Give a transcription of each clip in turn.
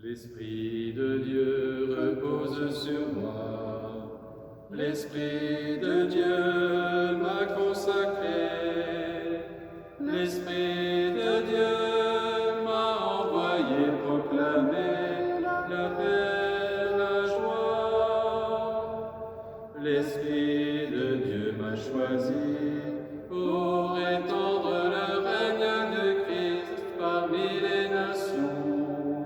L'Esprit de Dieu repose sur moi. L'Esprit de Dieu m'a consacré. L'Esprit de Dieu m'a envoyé proclamer la paix, la joie. L'Esprit de Dieu m'a choisi pour étendre le règne de Christ parmi les nations,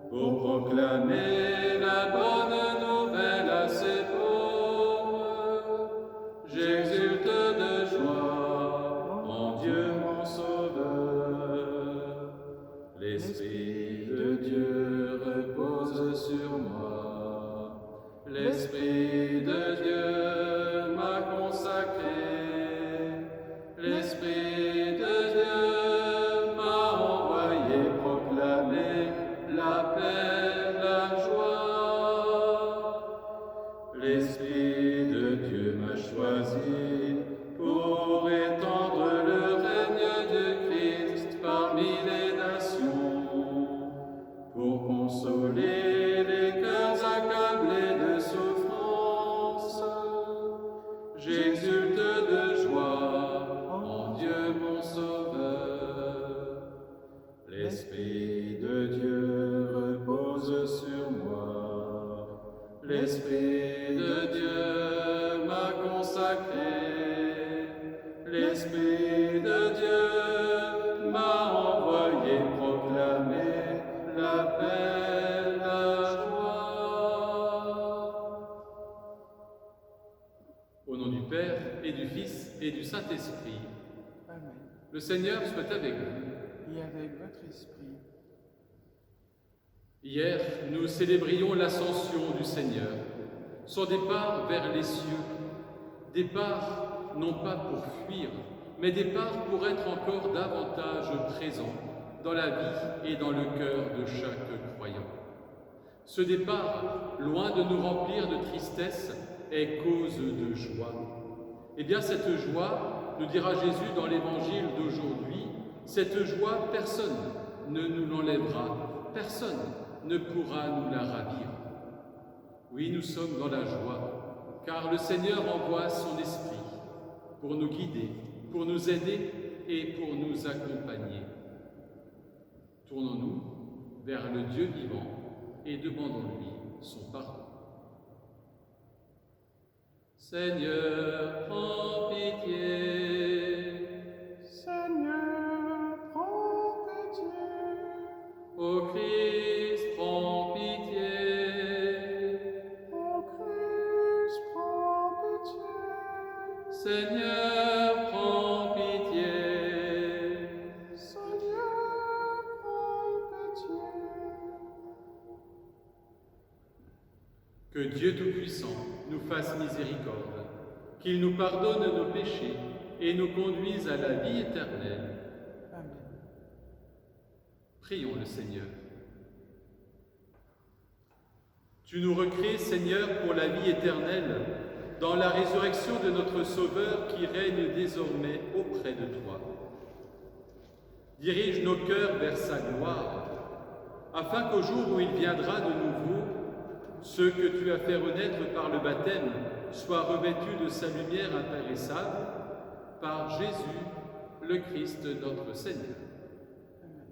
pour proclamer la bonne nouvelle à ses pauvres. J'exulte de joie en Dieu mon Sauveur. L'Esprit de Dieu repose sur moi. L'Esprit de Dieu m'a consacré. L'Esprit de Dieu m'a envoyé proclamer la paix, la joie. L'Esprit de Dieu m'a choisi pour étendre le règne de Christ parmi les nations, pour consoler les cœurs accablés de souffrance. J'exulte de joie en Dieu mon Sauveur. L'Esprit de Dieu repose sur moi. L'Esprit de Dieu m'a consacré. L'Esprit de Dieu m'a envoyé proclamer la paix, la joie. Au nom du Père et du Fils et du Saint-Esprit, Amen. le Seigneur soit avec vous. Et avec votre esprit. Hier, nous célébrions l'ascension du Seigneur, son départ vers les cieux. Départ non pas pour fuir, mais départ pour être encore davantage présent dans la vie et dans le cœur de chaque croyant. Ce départ, loin de nous remplir de tristesse, est cause de joie. Eh bien, cette joie, nous dira Jésus dans l'évangile d'aujourd'hui, cette joie, personne ne nous l'enlèvera, personne ne pourra nous la ravir. Oui, nous sommes dans la joie, car le Seigneur envoie son Esprit pour nous guider, pour nous aider et pour nous accompagner. Tournons-nous vers le Dieu vivant et demandons-lui son pardon. Seigneur, prends pitié. Seigneur, prends pitié. Ô Christ, prends pitié. Ô Christ, prends pitié. Seigneur, prends pitié. Seigneur, prends pitié. Que Dieu Tout-Puissant nous fasse miséricorde, qu'il nous pardonne nos péchés et nous conduise à la vie éternelle. Amen. Prions le Seigneur. Tu nous recrées, Seigneur, pour la vie éternelle, dans la résurrection de notre Sauveur qui règne désormais auprès de toi. Dirige nos cœurs vers sa gloire, afin qu'au jour où il viendra de nouveau, ceux que tu as fait renaître par le baptême soient revêtus de sa lumière impérissable, par Jésus, le Christ notre Seigneur. Amen.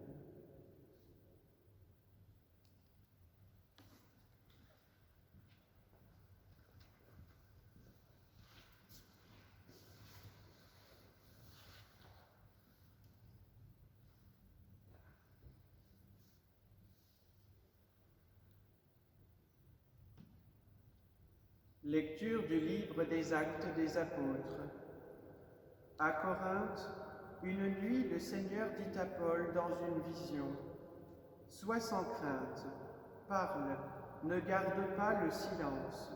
Lecture du livre des Actes des Apôtres. À Corinthe, une nuit, le Seigneur dit à Paul dans une vision: « Sois sans crainte, parle, ne garde pas le silence.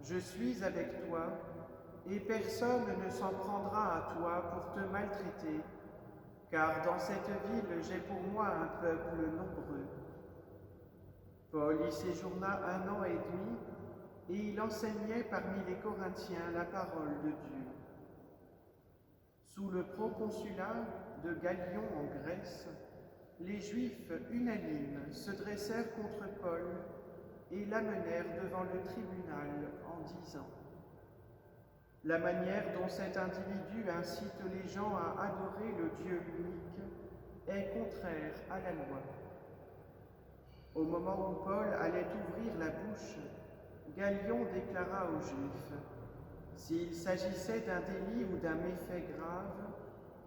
Je suis avec toi, et personne ne s'en prendra à toi pour te maltraiter, car dans cette ville j'ai pour moi un peuple nombreux. » Paul y séjourna 1 an et demi, et il enseignait parmi les Corinthiens la parole de Dieu. Sous le proconsulat de Galion en Grèce, les Juifs unanimes se dressèrent contre Paul et l'amenèrent devant le tribunal en disant: la manière dont cet individu incite les gens à adorer le Dieu unique est contraire à la loi. Au moment où Paul allait ouvrir la bouche, Galion déclara aux Juifs: s'il s'agissait d'un délit ou d'un méfait grave,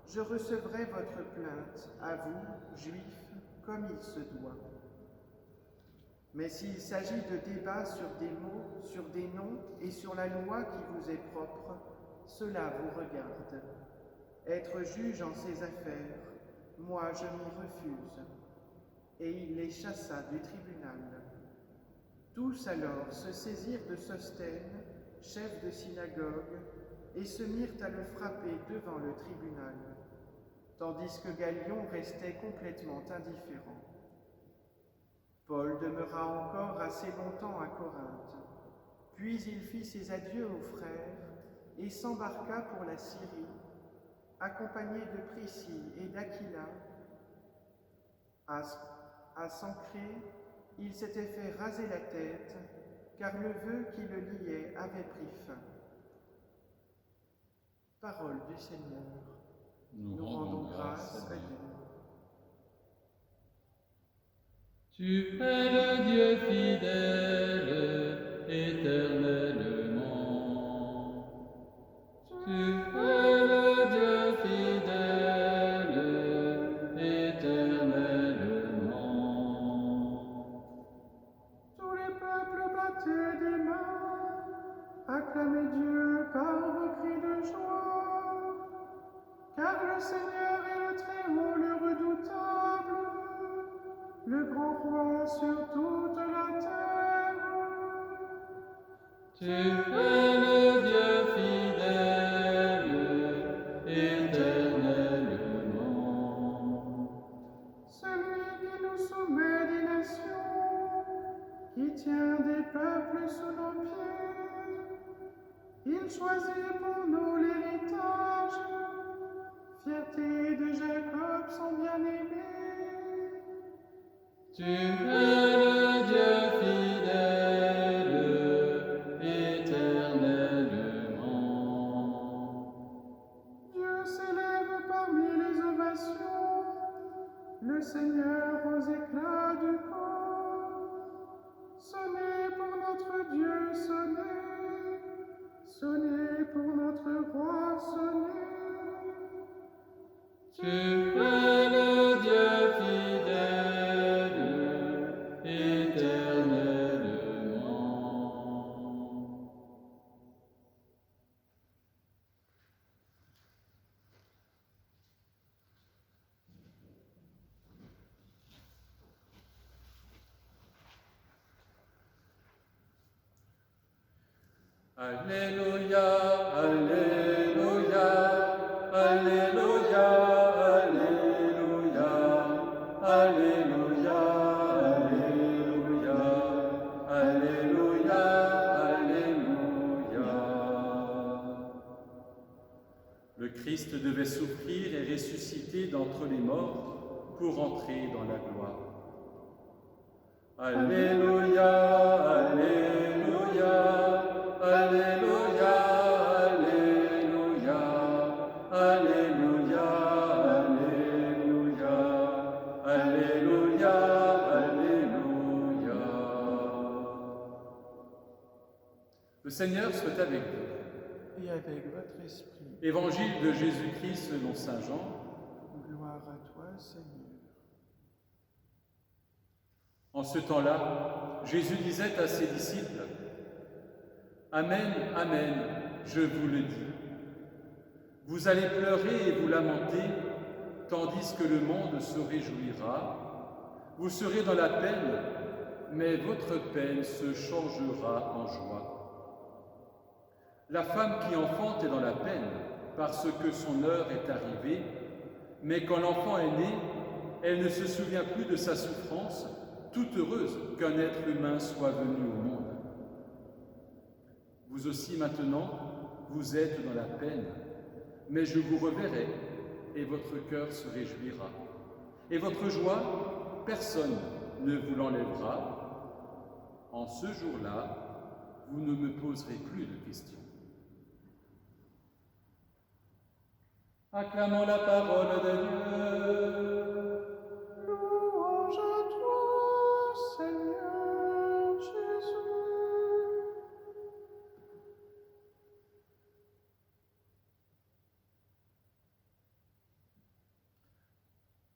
je recevrai votre plainte, à vous, Juifs, comme il se doit. Mais s'il s'agit de débats sur des mots, sur des noms et sur la loi qui vous est propre, cela vous regarde. Être juge en ces affaires, moi je m'y refuse. Et il les chassa du tribunal. Tous alors se saisirent de Sosthène, chef de synagogue, et se mirent à le frapper devant le tribunal, tandis que Galion restait complètement indifférent. Paul demeura encore assez longtemps à Corinthe, puis il fit ses adieux aux frères et s'embarqua pour la Syrie, accompagné de Priscille et d'Aquila. À Sancrée, il s'était fait raser la tête, car le vœu qui le liait avait pris fin. Parole du Seigneur. Nous rendons grâce à Dieu. Tu es le Dieu fidèle, éternellement. Tu es le Dieu fidèle, éternellement. Tous les peuples battaient des mains, acclamez Dieu par vos cris de joie, car le Seigneur est le Très-Haut, le redoutable, le grand roi sur toute la terre. Tu es le Dieu fidèle, éternellement. Celui qui nous soumet des nations, qui tient des peuples sous nos pieds, il choisit pour nous l'héritage, fierté de Jacob son bien-aimé. Tu es le Dieu fidèle, éternellement. Dieu s'élève parmi les ovations, le Seigneur aux éclats du corps. Sonnez pour notre Dieu, sonnez, sonnez pour notre roi, sonnez. Tu es le Dieu fidèle, éternellement. Alléluia, Alléluia, Alléluia, Alléluia, Alléluia, Alléluia, Alléluia, Alléluia. Le Christ devait souffrir et ressusciter d'entre les morts pour entrer dans la gloire. Alléluia, Alléluia, Alléluia, Alléluia, Alléluia, Alléluia, Alléluia, Alléluia. Le Seigneur soit avec vous. Et avec votre esprit, Évangile de Jésus-Christ selon saint Jean. gloire à toi, Seigneur. En ce temps-là, Jésus disait à ses disciples: Amen, Amen, je vous le dis. Vous allez pleurer et vous lamenter, tandis que le monde se réjouira. Vous serez dans la peine, mais votre peine se changera en joie. La femme qui enfante est dans la peine, parce que son heure est arrivée, mais quand l'enfant est né, elle ne se souvient plus de sa souffrance, toute heureuse qu'un être humain soit venu au monde. Vous aussi maintenant, vous êtes dans la peine, mais je vous reverrai et votre cœur se réjouira. Et votre joie, personne ne vous l'enlèvera. En ce jour-là, vous ne me poserez plus de questions. Acclamons la parole de Dieu. Louange à toi, Seigneur Jésus.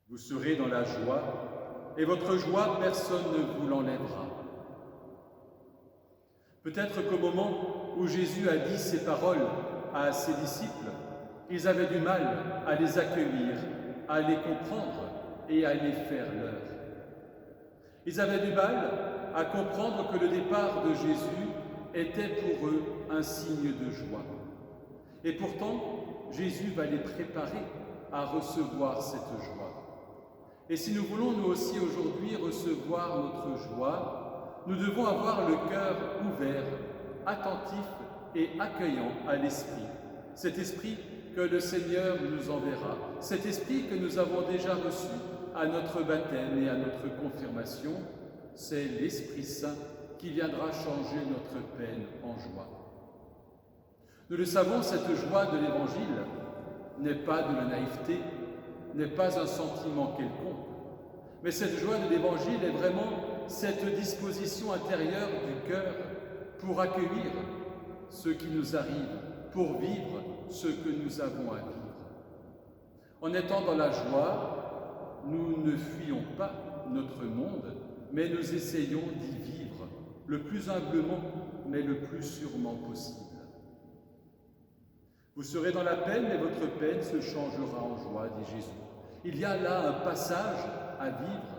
Vous serez dans la joie, et votre joie, personne ne vous l'enlèvera. Peut-être qu'au moment où Jésus a dit ces paroles à ses disciples, ils avaient du mal à les accueillir, à les comprendre et à les faire leurs. Ils avaient du mal à comprendre que le départ de Jésus était pour eux un signe de joie. Et pourtant, Jésus va les préparer à recevoir cette joie. Et si nous voulons nous aussi aujourd'hui recevoir notre joie, nous devons avoir le cœur ouvert, attentif et accueillant à l'Esprit. Cet Esprit que le Seigneur nous enverra, cet Esprit que nous avons déjà reçu à notre baptême et à notre confirmation, c'est l'Esprit Saint qui viendra changer notre peine en joie. Nous le savons, cette joie de l'Évangile n'est pas de la naïveté, n'est pas un sentiment quelconque, mais cette joie de l'Évangile est vraiment cette disposition intérieure du cœur pour accueillir ce qui nous arrive, pour vivre ce que nous avons à vivre. En étant dans la joie, nous ne fuyons pas notre monde, mais nous essayons d'y vivre le plus humblement, mais le plus sûrement possible. Vous serez dans la peine, mais votre peine se changera en joie, dit Jésus. Il y a là un passage à vivre,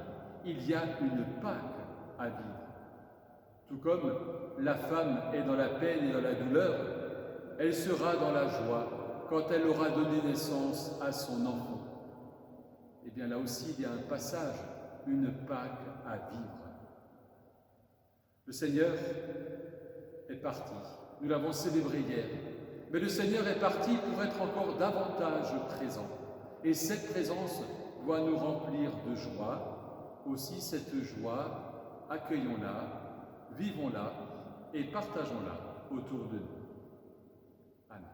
il y a une Pâque à vivre. Tout comme la femme est dans la peine et dans la douleur, elle sera dans la joie quand elle aura donné naissance à son enfant. Et bien là aussi, il y a un passage, une Pâque à vivre. Le Seigneur est parti, nous l'avons célébré hier, mais le Seigneur est parti pour être encore davantage présent. Et cette présence doit nous remplir de joie. Aussi cette joie, accueillons-la, vivons-la et partageons-la autour de nous. Amen.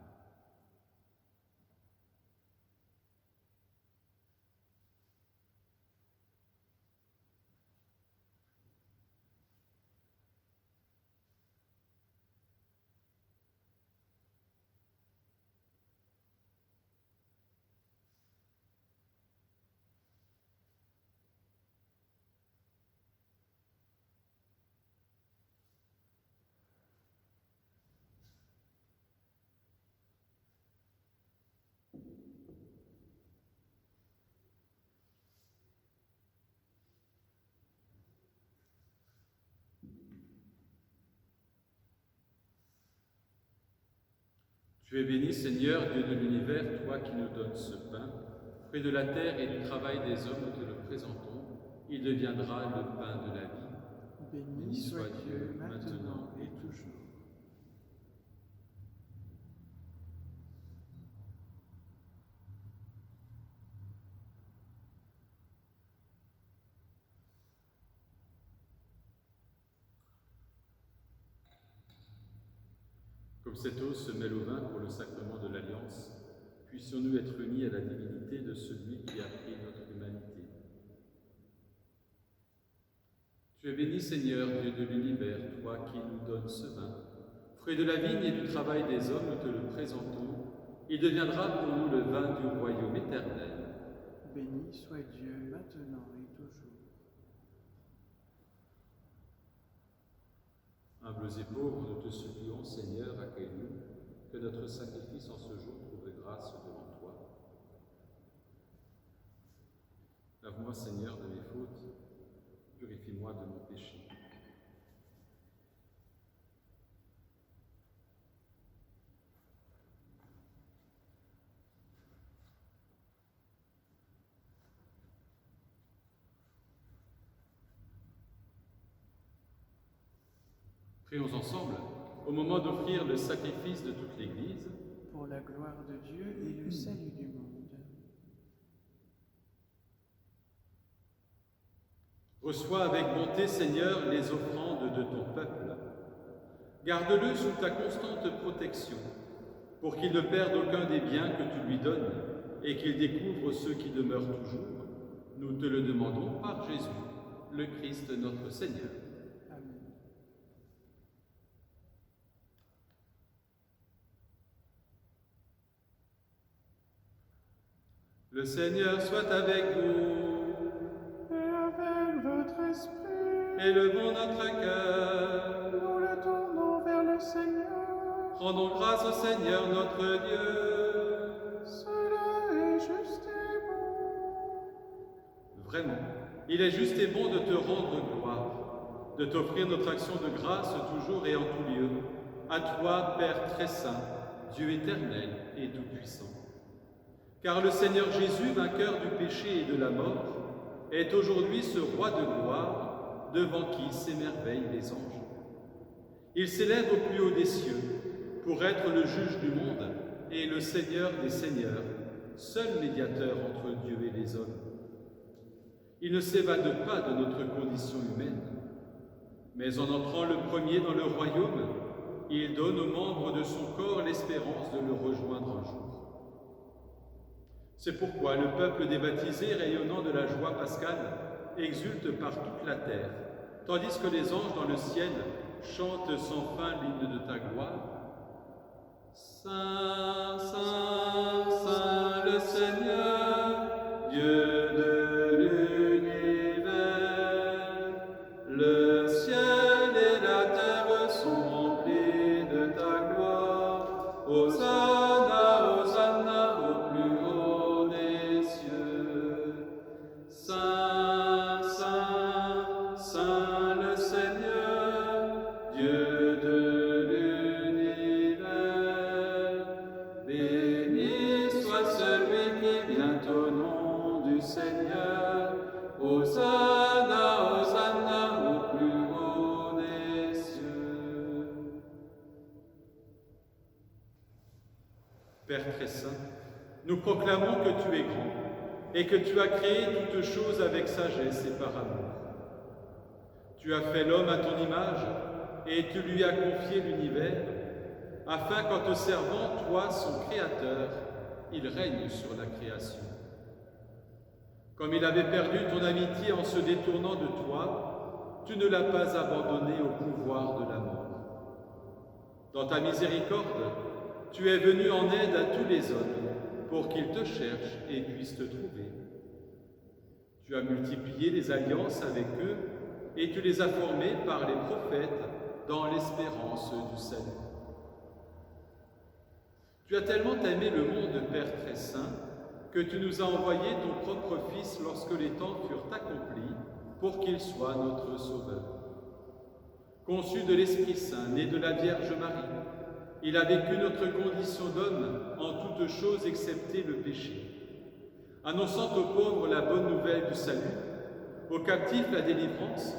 Tu es béni, Seigneur, Dieu de l'univers, toi qui nous donnes ce pain, fruit de la terre et du travail des hommes, nous te le présentons. Il deviendra le pain de la vie. Béni soit Dieu, maintenant et toujours. Comme cette eau se mêle au vin pour le sacrement de l'Alliance, puissions-nous être unis à la divinité de celui qui a pris notre humanité. Tu es béni, Seigneur, Dieu de l'univers, toi qui nous donnes ce vin. Fruit de la vigne et du travail des hommes, nous te le présentons. Il deviendra pour nous le vin du royaume éternel. Béni soit Dieu, maintenant et toujours. Humbles et pauvres, nous te supplions, Seigneur, accueille-nous, que notre sacrifice en ce jour trouve grâce devant toi. Lave-moi, Seigneur, de mes fautes, purifie-moi de mon péché. Prions ensemble, au moment d'offrir le sacrifice de toute l'Église, Pour la gloire de Dieu et le salut du monde. Reçois avec bonté, Seigneur, les offrandes de ton peuple. Garde-le sous ta constante protection, pour qu'il ne perde aucun des biens que tu lui donnes et qu'il découvre ceux qui demeurent toujours. Nous te le demandons par Jésus, le Christ notre Seigneur. Amen. Le Seigneur soit avec vous. Et avec votre esprit, Élevons notre cœur. nous le tournons vers le Seigneur. Rendons grâce au Seigneur notre Dieu. Cela est juste et bon. Vraiment, il est juste et bon de te rendre gloire, de t'offrir notre action de grâce toujours et en tout lieu, à toi, Père très saint, Dieu éternel et tout-puissant. Car le Seigneur Jésus, vainqueur du péché et de la mort, est aujourd'hui ce roi de gloire devant qui s'émerveillent les anges. Il s'élève au plus haut des cieux pour être le juge du monde et le Seigneur des seigneurs, seul médiateur entre Dieu et les hommes. Il ne s'évade pas de notre condition humaine, mais en entrant le premier dans le royaume, il donne aux membres de son corps l'espérance de le rejoindre un jour. C'est pourquoi le peuple des baptisés, rayonnant de la joie pascale, exulte par toute la terre, tandis que les anges dans le ciel chantent sans fin l'hymne de ta gloire. Saint, Saint, Saint le Seigneur, Dieu de l'univers, le ciel et la terre sont remplis de ta gloire. Hosanna, Hosanna au plus haut des cieux. Saint, Saint, Saint le Seigneur, Dieu de l'univers. Béni soit celui qui vient au nom du Seigneur. Hosanna, Hosanna au plus haut des cieux. Père très saint, nous proclamons que tu es grand et que tu as créé toutes choses avec sagesse et par amour. Tu as fait l'homme à ton image et tu lui as confié l'univers, afin qu'en te servant, toi, son Créateur, il règne sur la création. Comme il avait perdu ton amitié en se détournant de toi, tu ne l'as pas abandonné au pouvoir de la mort. Dans ta miséricorde, tu es venu en aide à tous les hommes pour qu'ils te cherchent et puissent te trouver. Tu as multiplié les alliances avec eux et tu les as formés par les prophètes dans l'espérance du salut. Tu as tellement aimé le monde, Père très saint, que tu nous as envoyé ton propre Fils lorsque les temps furent accomplis pour qu'il soit notre Sauveur. Conçu de l'Esprit Saint, né de la Vierge Marie, il a vécu notre condition d'homme en toutes choses excepté le péché, annonçant aux pauvres la bonne nouvelle du salut, aux captifs la délivrance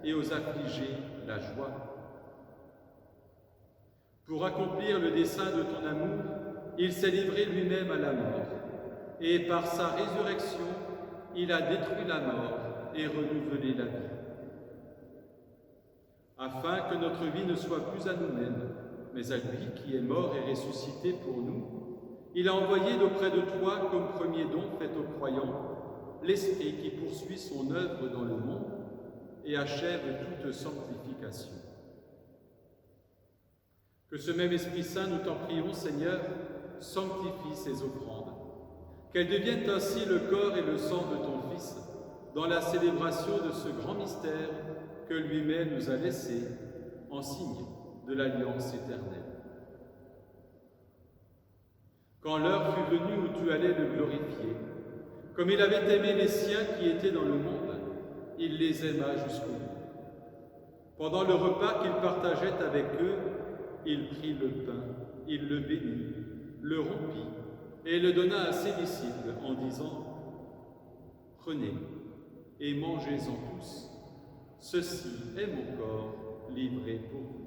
et aux affligés la joie. Pour accomplir le dessein de ton amour, il s'est livré lui-même à la mort, et par sa résurrection, il a détruit la mort et renouvelé la vie. Afin que notre vie ne soit plus à nous-mêmes, mais à lui qui est mort et ressuscité pour nous, il a envoyé d'auprès de toi comme premier don fait aux croyants l'Esprit qui poursuit son œuvre dans le monde et achève toute sanctification. Que ce même Esprit Saint, nous t'en prions, Seigneur, sanctifie ces offrandes, qu'elles deviennent ainsi le corps et le sang de ton Fils, dans la célébration de ce grand mystère que lui-même nous a laissé en signe de l'alliance éternelle. Quand l'heure fut venue où tu allais le glorifier, comme il avait aimé les siens qui étaient dans le monde, il les aima jusqu'au bout. Pendant le repas qu'il partageait avec eux, il prit le pain, il le bénit, le rompit et le donna à ses disciples en disant « Prenez et mangez-en tous, ceci est mon corps livré pour vous. »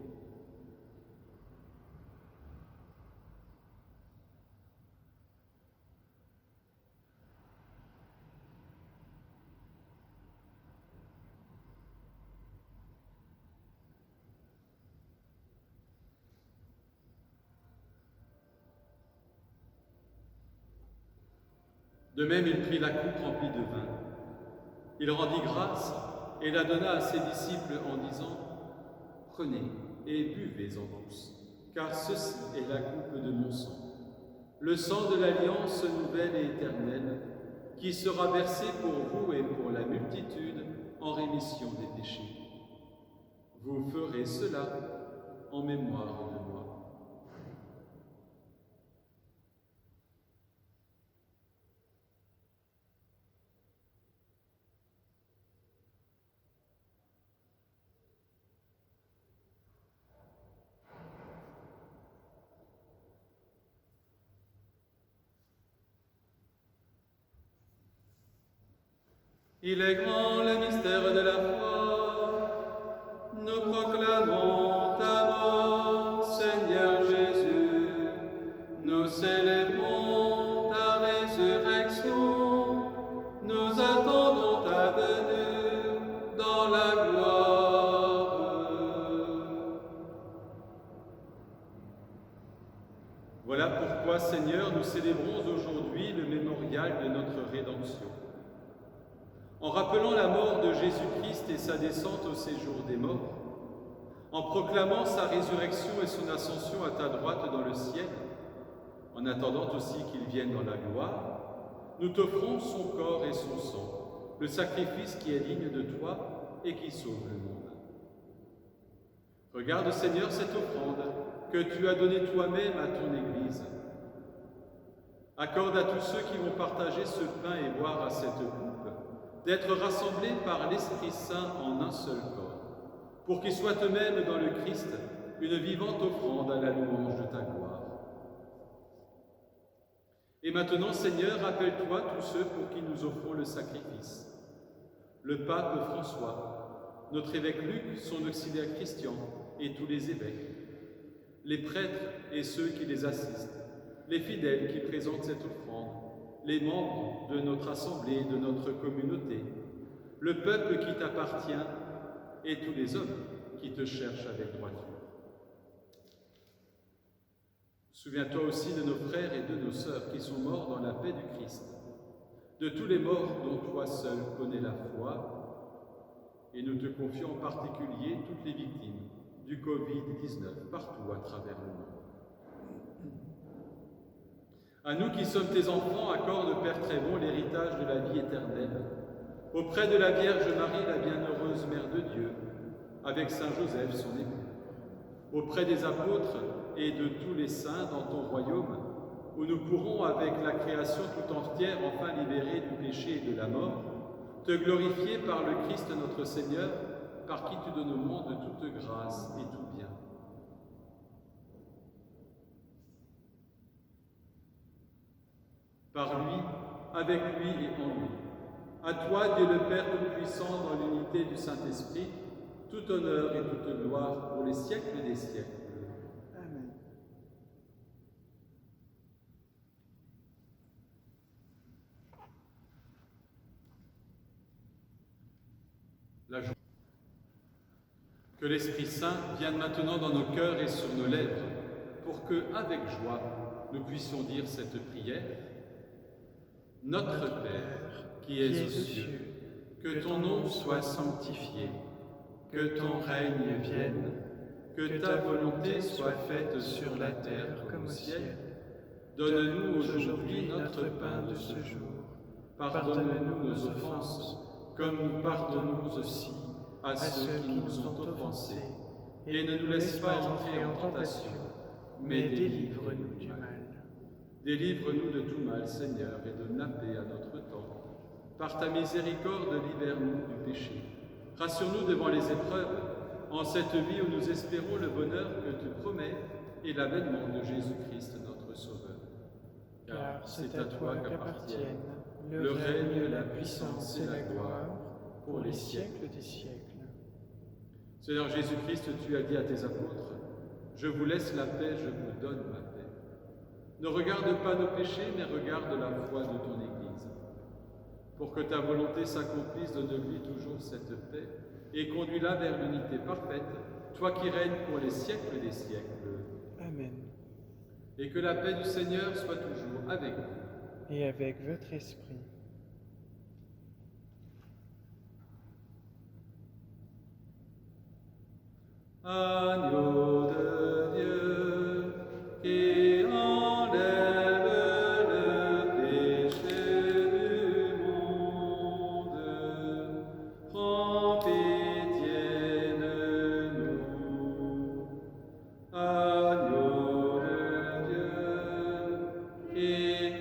De même, il prit la coupe remplie de vin. Il rendit grâce et la donna à ses disciples en disant « Prenez et buvez-en tous, car ceci est la coupe de mon sang, le sang de l'alliance nouvelle et éternelle, qui sera versé pour vous et pour la multitude en rémission des péchés. Vous ferez cela en mémoire de moi. » Il est grand le mystère de la foi. Nous proclamons ta mort, Seigneur Jésus. Nous célébrons ta résurrection. Nous attendons ta venue dans la gloire. Voilà pourquoi, Seigneur, nous célébrons aujourd'hui le mémorial de notre rédemption. En rappelant la mort de Jésus-Christ et sa descente au séjour des morts, en proclamant sa résurrection et son ascension à ta droite dans le ciel, en attendant aussi qu'il vienne dans la gloire, nous t'offrons son corps et son sang, le sacrifice qui est digne de toi et qui sauve le monde. Regarde, Seigneur, cette offrande que tu as donnée toi-même à ton Église. Accorde à tous ceux qui vont partager ce pain et boire à cette coupe d'être rassemblés par l'Esprit Saint en un seul corps, pour qu'ils soient eux-mêmes dans le Christ une vivante offrande à la louange de ta gloire. Et maintenant, Seigneur, rappelle-toi tous ceux pour qui nous offrons le sacrifice. Le pape François, notre évêque Luc, son auxiliaire Christian et tous les évêques, les prêtres et ceux qui les assistent, les fidèles qui présentent cette offrande, les membres de notre assemblée, de notre communauté, le peuple qui t'appartient et tous les hommes qui te cherchent avec droiture. Souviens-toi aussi de nos frères et de nos sœurs qui sont morts dans la paix du Christ, de tous les morts dont toi seul connais la foi, et nous te confions en particulier toutes les victimes du Covid-19 partout à travers le monde. À nous qui sommes tes enfants, accorde, Père très bon, l'héritage de la vie éternelle, auprès de la Vierge Marie, la bienheureuse Mère de Dieu, avec Saint Joseph, son époux, auprès des apôtres et de tous les saints dans ton royaume, où nous pourrons, avec la création tout entière, enfin libérée du péché et de la mort, te glorifier par le Christ notre Seigneur, par qui tu donnes au monde toute grâce et tout bien. Par lui, avec lui et en lui. À toi, Dieu le Père Tout-Puissant, dans l'unité du Saint-Esprit, tout honneur et toute gloire pour les siècles des siècles. Amen. La joie. Que l'Esprit Saint vienne maintenant dans nos cœurs et sur nos lèvres, pour que, avec joie, nous puissions dire cette prière. Notre Père, qui es aux cieux, que ton nom soit sanctifié, que ton règne vienne, que ta volonté soit faite sur la terre comme au ciel. Donne-nous aujourd'hui notre pain de ce jour. Pardonne-nous nos offenses, comme nous pardonnons aussi à ceux qui nous ont offensés. Et ne nous laisse pas entrer en tentation, mais délivre-nous du mal. Délivre-nous de tout mal, Seigneur, et donne la paix à notre temps. Par ta miséricorde, libère-nous du péché. Rassure-nous devant les épreuves, en cette vie où nous espérons le bonheur que tu promets et l'avènement de Jésus-Christ, notre Sauveur. Car c'est à toi qu'appartiennent le règne, la puissance et la gloire, pour les siècles des siècles. Seigneur Jésus-Christ, tu as dit à tes apôtres, « Je vous laisse la paix, je vous donne ma paix. » Ne regarde pas nos péchés, mais regarde la foi de ton Église. Pour que ta volonté s'accomplisse, donne-lui toujours cette paix et conduis-la vers l'unité parfaite, toi qui règnes pour les siècles des siècles. Amen. Et que la paix du Seigneur soit toujours avec vous et avec votre esprit. Agneau de Dieu, qui enlève le péché du monde, prends pitié de nous. Agneau de Dieu, qui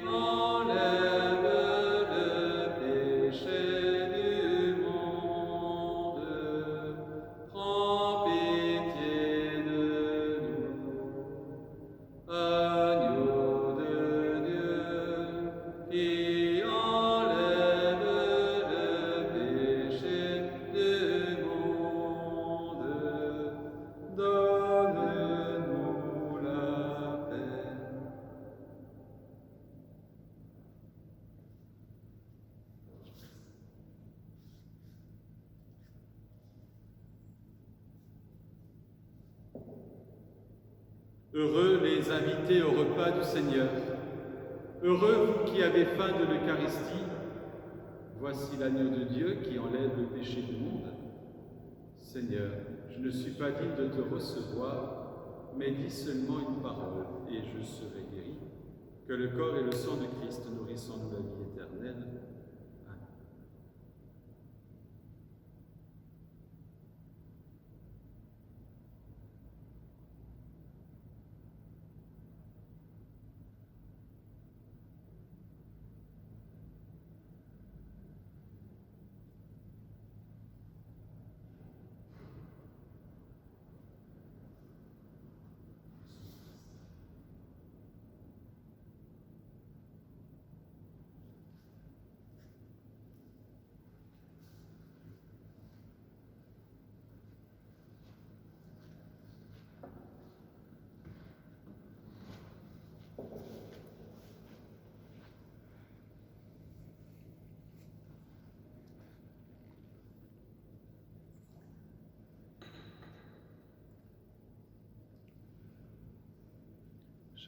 enlève le péché du monde, prends pitié de nous. Agneau de Dieu, qui enlève le péché du monde, donne-nous la paix. Heureux les invités au repas du Seigneur. Heureux vous qui avez faim de l'Eucharistie. Voici l'agneau de Dieu qui enlève le péché du monde. Seigneur, je ne suis pas digne de te recevoir, mais dis seulement une parole et je serai guéri. Que le corps et le sang de Christ nourrissent en nous la vie éternelle. Amen.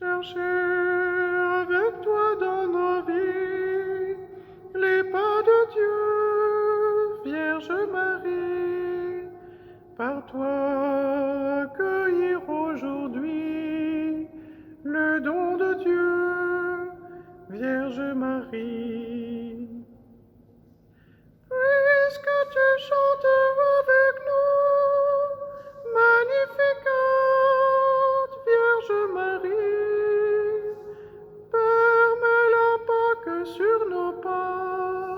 Cherchez avec toi dans nos vies les pas de Dieu, Vierge Marie. Par toi accueillir aujourd'hui le don de Dieu, Vierge Marie. Puisque tu chantes avec nous, Magnificat, Vierge Marie, permets-la pas que sur nos pas,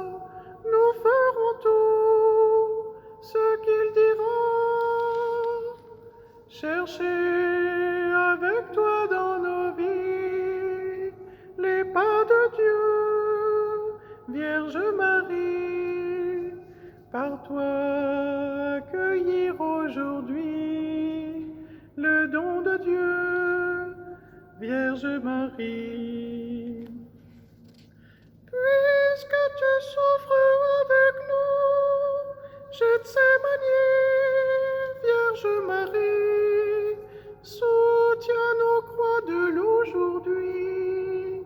nous ferons tout ce qu'il dira. Cherchez avec toi dans nos vies les pas de Dieu, Vierge Marie. Par toi accueillir aujourd'hui le don de Dieu, Vierge Marie. Puisque tu souffres avec nous, Gethsémani, Vierge Marie, soutiens nos croix de l'aujourd'hui.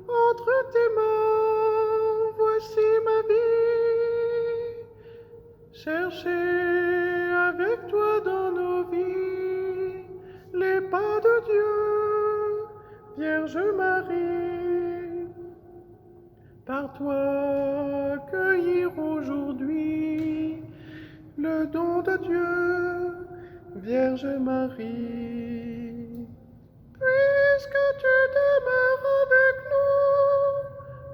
Entre tes mains, voici ma vie. Cherchez avec toi dans nos vies les pas de Dieu, Vierge Marie. Par toi accueillir aujourd'hui le don de Dieu, Vierge Marie. Puisque tu demeures avec nous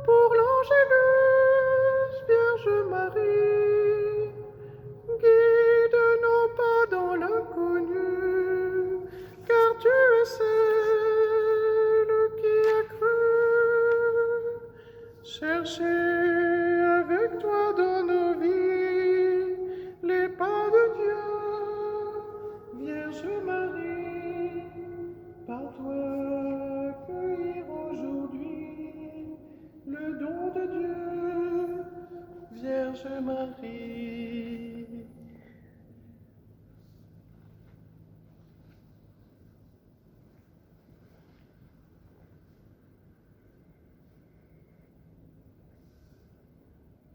pour l'Angélus, Vierge Marie, guide nos pas dans l'inconnu, car tu es celle qui a cru. Cherchez avec toi dans nos vies les pas de Dieu, Vierge Marie. Par toi accueillir aujourd'hui le don de Dieu, Vierge Marie.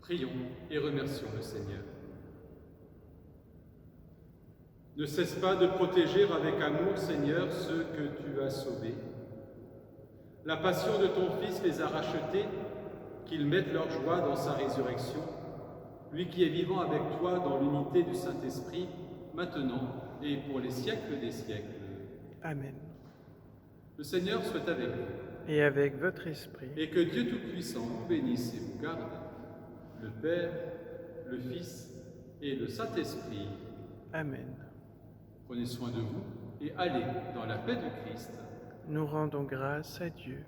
Prions et remercions le Seigneur. Ne cesse pas de protéger avec amour, Seigneur, ceux que tu as sauvés. La passion de ton Fils les a rachetés, qu'ils mettent leur joie dans sa résurrection, lui qui est vivant avec toi dans l'unité du Saint-Esprit, maintenant et pour les siècles des siècles. Amen. Le Seigneur soit avec vous, Et avec votre esprit, et que Dieu Tout-Puissant vous bénisse et vous garde, le Père, le Fils et le Saint-Esprit. Amen. Prenez soin de vous et allez dans la paix du Christ. Nous rendons grâce à Dieu.